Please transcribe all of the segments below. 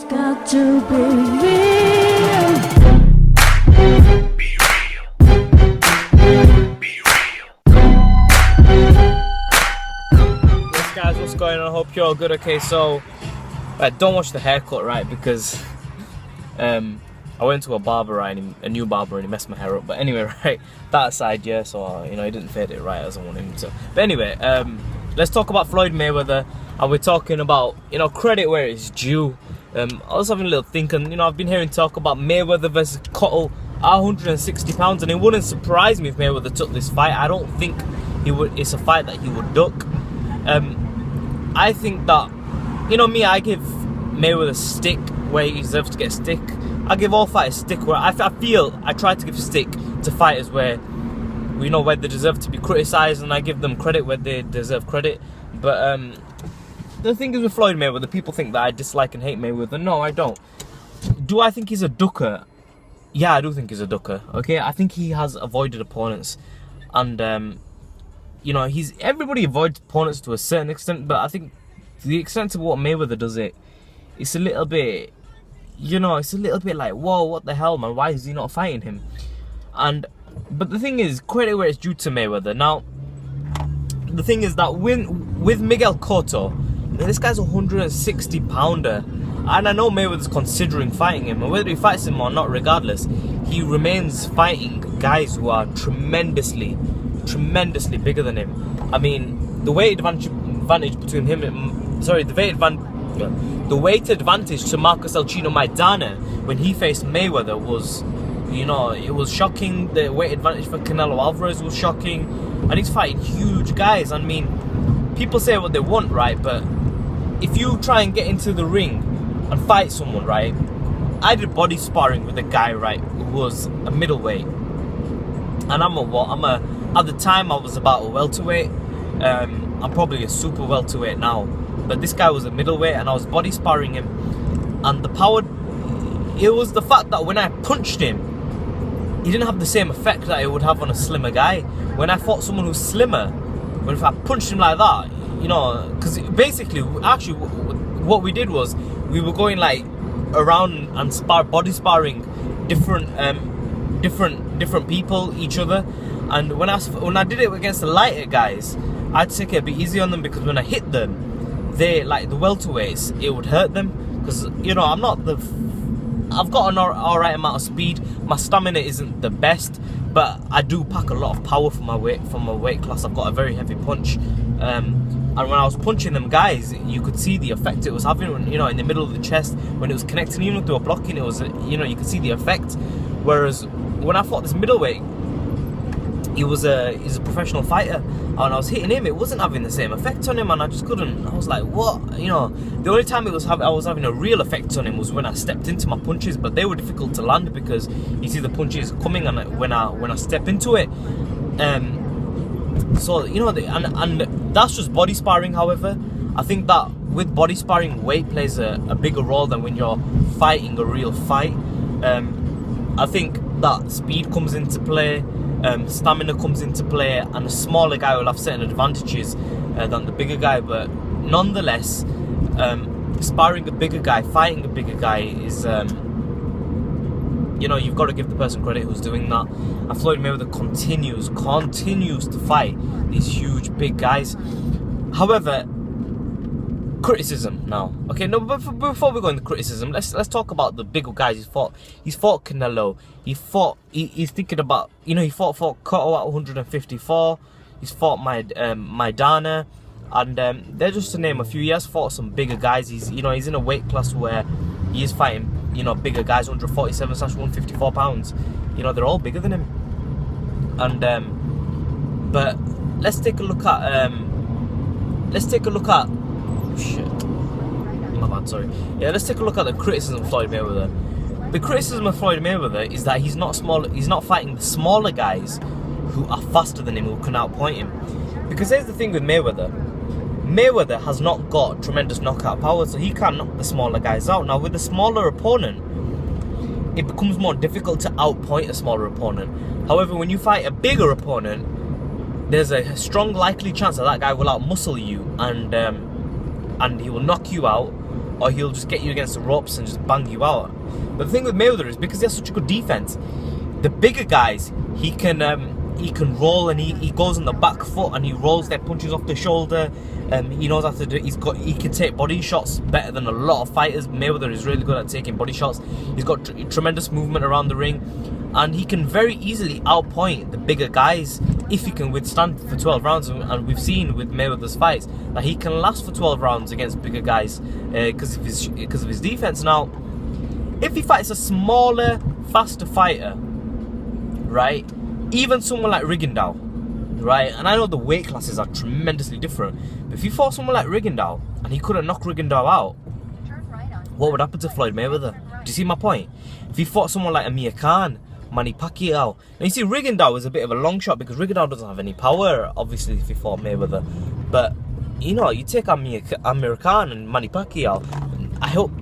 Got to be real. Be real. Be real. Yes, guys, what's going on? I hope you're all good. Okay, so don't watch the haircut, right? Because I went to a barber, right, a new barber, and he messed my hair up. But anyway, right, that aside, yeah, so he didn't fade it right as I wanted him to. But anyway, let's talk about Floyd Mayweather, and we're talking about credit where it's due. I was having a little think, and I've been hearing talk about Mayweather versus Cottle at 160 pounds, and it wouldn't surprise me if Mayweather took this fight. I don't think he would. It's a fight that he would duck. I think that me, I give Mayweather stick where he deserves to get stick. I give all fighters stick where I feel I try to give stick to fighters where where they deserve to be criticised, and I give them credit where they deserve credit. But the thing is with Floyd Mayweather, people think that I dislike and hate Mayweather. No, I don't. Do I think he's a ducker? Yeah, I do think he's a ducker. Okay, I think he has avoided opponents, and everybody avoids opponents to a certain extent. But I think the extent of what Mayweather does it's a little bit. It's a little bit like, whoa, what the hell, man? Why is he not fighting him? But the thing is, credit where it's due to Mayweather. Now, the thing is that with Miguel Cotto, this guy's a 160 pounder, and I know Mayweather's considering fighting him, and whether he fights him or not, regardless, he remains fighting guys who are tremendously bigger than him. I mean, the weight advantage between him and the weight advantage to Marcus Elchino Maidana when he faced Mayweather was, it was shocking. The weight advantage for Canelo Alvarez was shocking, and he's fighting huge guys. I mean, people say what they want, right? But if you try and get into the ring and fight someone, right? I did body sparring with a guy, right, who was a middleweight, and at the time I was about a welterweight. I'm probably a super welterweight now. But this guy was a middleweight, and I was body sparring him, and it was the fact that when I punched him, he didn't have the same effect that it would have on a slimmer guy. When I fought someone who's slimmer, if I punched him like that, because basically, actually, what we did was we were going like around and body sparring different people, each other, and when I did it against the lighter guys, I'd take it a bit easy on them, because when I hit them, they, like the welterweights, it would hurt them, because I've got an alright amount of speed. My stamina isn't the best, but I do pack a lot of power for my weight class. I've got a very heavy punch, and when I was punching them guys, you could see the effect it was having. In the middle of the chest, when it was connecting, even if they were blocking, it was you could see the effect. Whereas when I fought this middleweight, he's a professional fighter, and I was hitting him, it wasn't having the same effect on him, and I just couldn't. I was like, what? The only time I was having a real effect on him was when I stepped into my punches, but they were difficult to land because you see the punches coming, and when I step into it, so and that's just body sparring. However, I think that with body sparring, weight plays a bigger role than when you're fighting a real fight. I think that speed comes into play. Stamina comes into play, and a smaller guy will have certain advantages than the bigger guy, but nonetheless, sparring a bigger guy, fighting a bigger guy is, you've got to give the person credit who's doing that. And Floyd Mayweather continues to fight these huge, big guys. However, criticism now. Okay, no, but before we go into criticism, let's talk about the bigger guys he's fought. He's fought Canelo. He's thinking about, he fought Cotto at 154. He's fought Maidana, and they're just to name a few. He has fought some bigger guys. He's in a weight class where he is fighting bigger guys, 147/154 pounds. They're all bigger than him. And but let's take a look at shit. My bad, sorry. Yeah, let's take a look at the criticism of Floyd Mayweather. The criticism of Floyd Mayweather is that he's not fighting the smaller guys who are faster than him, who can outpoint him. Because here's the thing with Mayweather. Mayweather has not got tremendous knockout power, so he can't knock the smaller guys out. Now, with a smaller opponent, it becomes more difficult to outpoint a smaller opponent. However, when you fight a bigger opponent, there's a strong likely chance that guy will outmuscle you, and he will knock you out, or he'll just get you against the ropes and just bang you out. But the thing with Mayweather is because he has such a good defense, the bigger guys, he can roll, and he goes on the back foot and he rolls their punches off the shoulder. He knows how to do. He can take body shots better than a lot of fighters. Mayweather is really good at taking body shots. He's got tremendous movement around the ring, and he can very easily outpoint the bigger guys if he can withstand for 12 rounds. And we've seen with Mayweather's fights that he can last for 12 rounds against bigger guys because of his defense. Now, if he fights a smaller, faster fighter, right? Even someone like Rigondeaux, right? And I know the weight classes are tremendously different, but if you fought someone like Rigondeaux and he couldn't knock Rigondeaux out, what would happen to Floyd Mayweather? Do you see my point? If you fought someone like Amir Khan, Manny Pacquiao, now you see Rigondeaux is a bit of a long shot because Rigondeaux doesn't have any power, obviously, if he fought Mayweather. But you know, you take Amir Khan and Manny Pacquiao, I hope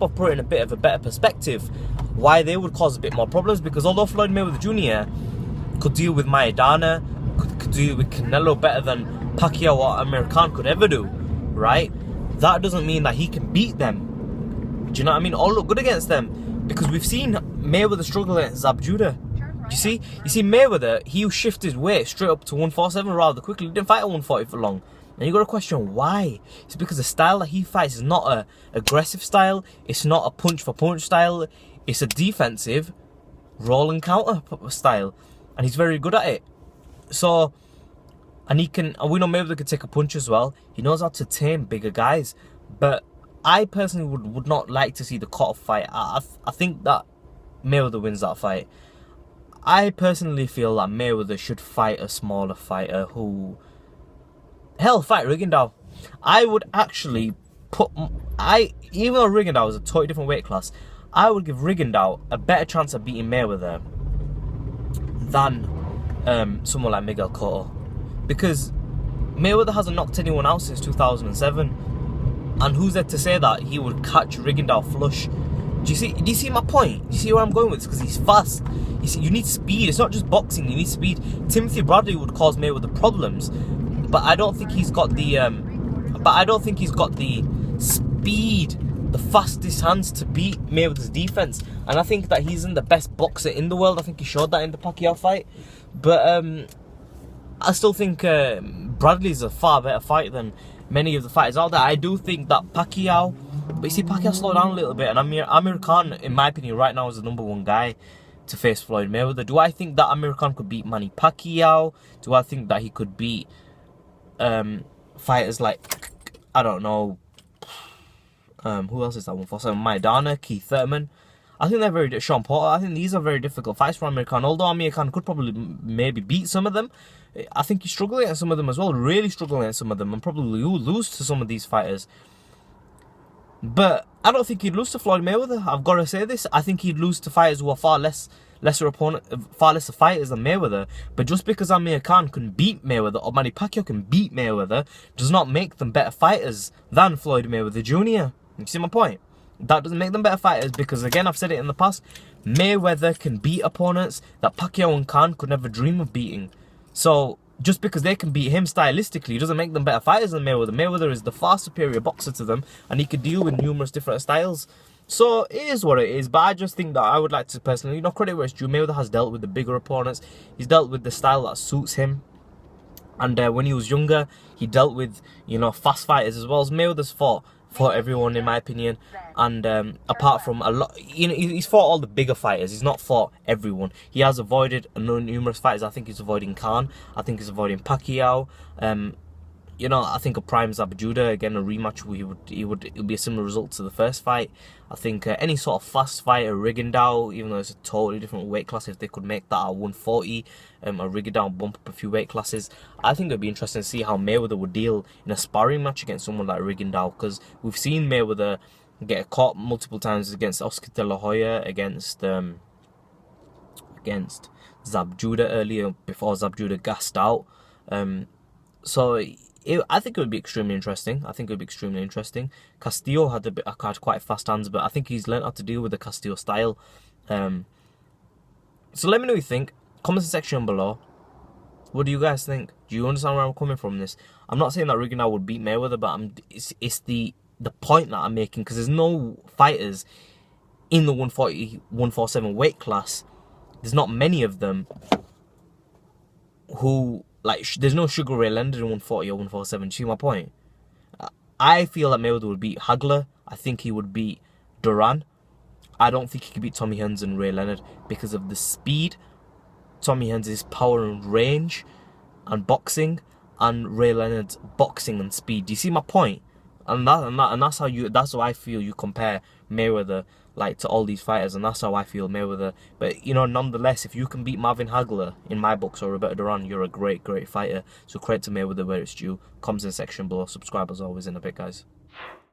I've put it in a bit of a better perspective why they would cause a bit more problems, because although Floyd Mayweather Jr. could deal with Maidana, could deal with Canelo better than Pacquiao or Amir Khan could ever do, right? That doesn't mean that he can beat them. Do you know what I mean? Or look good against them, because we've seen Mayweather struggle against Zab Judah. You see Mayweather, he shifted weight straight up to 147 rather quickly. He didn't fight at 140 for long. And you got to question why. It's because the style that he fights is not a aggressive style. It's not a punch for punch style. It's a defensive roll and counter style, and he's very good at it. So, and we know Mayweather can take a punch as well. He knows how to tame bigger guys. But I personally would not like to see the cut-off fight. I think that Mayweather wins that fight. I personally feel that Mayweather should fight a smaller fighter who... Hell, fight Rigondeaux. I would actually even though Rigondeaux is a totally different weight class, I would give Rigondeaux a better chance of beating Mayweather than someone like Miguel Cotto, because Mayweather hasn't knocked anyone out since 2007, and who's there to say that he would catch Rigondeaux flush? Do you see my point? Do you see where I'm going with this? Because he's fast. You need speed. It's not just boxing. You need speed. Timothy Bradley would cause Mayweather problems, but I don't think he's got the speed, the fastest hands to beat Mayweather's defense. And I think that he's in the best boxer in the world. I think he showed that in the Pacquiao fight. But I still think Bradley's a far better fighter than many of the fighters out there. I do think that Pacquiao, but you see, Pacquiao slowed down a little bit, and Amir Khan, in my opinion, right now is the #1 guy to face Floyd Mayweather. Do I think that Amir Khan could beat Manny Pacquiao? Do I think that he could beat fighters like, I don't know, who else is that one for? So Maidana, Keith Thurman. I think they're very, Sean Porter. I think these are very difficult fights for Amir Khan. Although Amir Khan could probably maybe beat some of them, I think he's struggling at some of them as well. Really struggling at some of them, and probably lose to some of these fighters. But I don't think he'd lose to Floyd Mayweather. I've got to say this. I think he'd lose to fighters who are far lesser fighters than Mayweather. But just because Amir Khan can beat Mayweather or Manny Pacquiao can beat Mayweather does not make them better fighters than Floyd Mayweather Jr. You see my point? That doesn't make them better fighters, because again, I've said it in the past, Mayweather can beat opponents that Pacquiao and Khan could never dream of beating. So just because they can beat him stylistically doesn't make them better fighters than Mayweather. Mayweather is the far superior boxer to them, and he could deal with numerous different styles. So it is what it is, but I just think that I would like to personally, credit where it's due. Mayweather has dealt with the bigger opponents. He's dealt with the style that suits him. And when he was younger, he dealt with, fast fighters as well. As Mayweather's fought everyone, in my opinion. And apart from a lot, he's fought all the bigger fighters. He's not fought everyone. He has avoided numerous fighters. I think he's avoiding Khan. I think he's avoiding Pacquiao. I think a prime Zab Judah, again, a rematch, it would be a similar result to the first fight. I think any sort of fast fighter, Rigondeaux, even though it's a totally different weight class, if they could make that at 140, a Rigondeaux bump up a few weight classes, I think it would be interesting to see how Mayweather would deal in a sparring match against someone like Rigondeaux, because we've seen Mayweather get caught multiple times against Oscar De La Hoya, against Zab Judah earlier, before Zab Judah gassed out. I think it would be extremely interesting. Castillo had quite fast hands, but I think he's learned how to deal with the Castillo style. So let me know what you think. Comment section below. What do you guys think? Do you understand where I'm coming from this? I'm not saying that Rigondeaux would beat Mayweather, but it's the the point that I'm making, because there's no fighters in the 140, 147 weight class. There's not many of them who, like, there's no Sugar Ray Leonard in 140 or 147. See my point? I feel that Mayweather would beat Hagler. I think he would beat Duran. I don't think he could beat Tommy Hearns and Ray Leonard because of the speed. Tommy Hearns' power and range and boxing, and Ray Leonard's boxing and speed. Do you see my point? And that's how I feel you compare Mayweather, like, to all these fighters, and that's how I feel Mayweather. But you know, nonetheless, if you can beat Marvin Hagler in my books or Roberto Duran, you're a great fighter. So credit to Mayweather where it's due. Comments in the section below. Subscribe as always. In a bit, guys.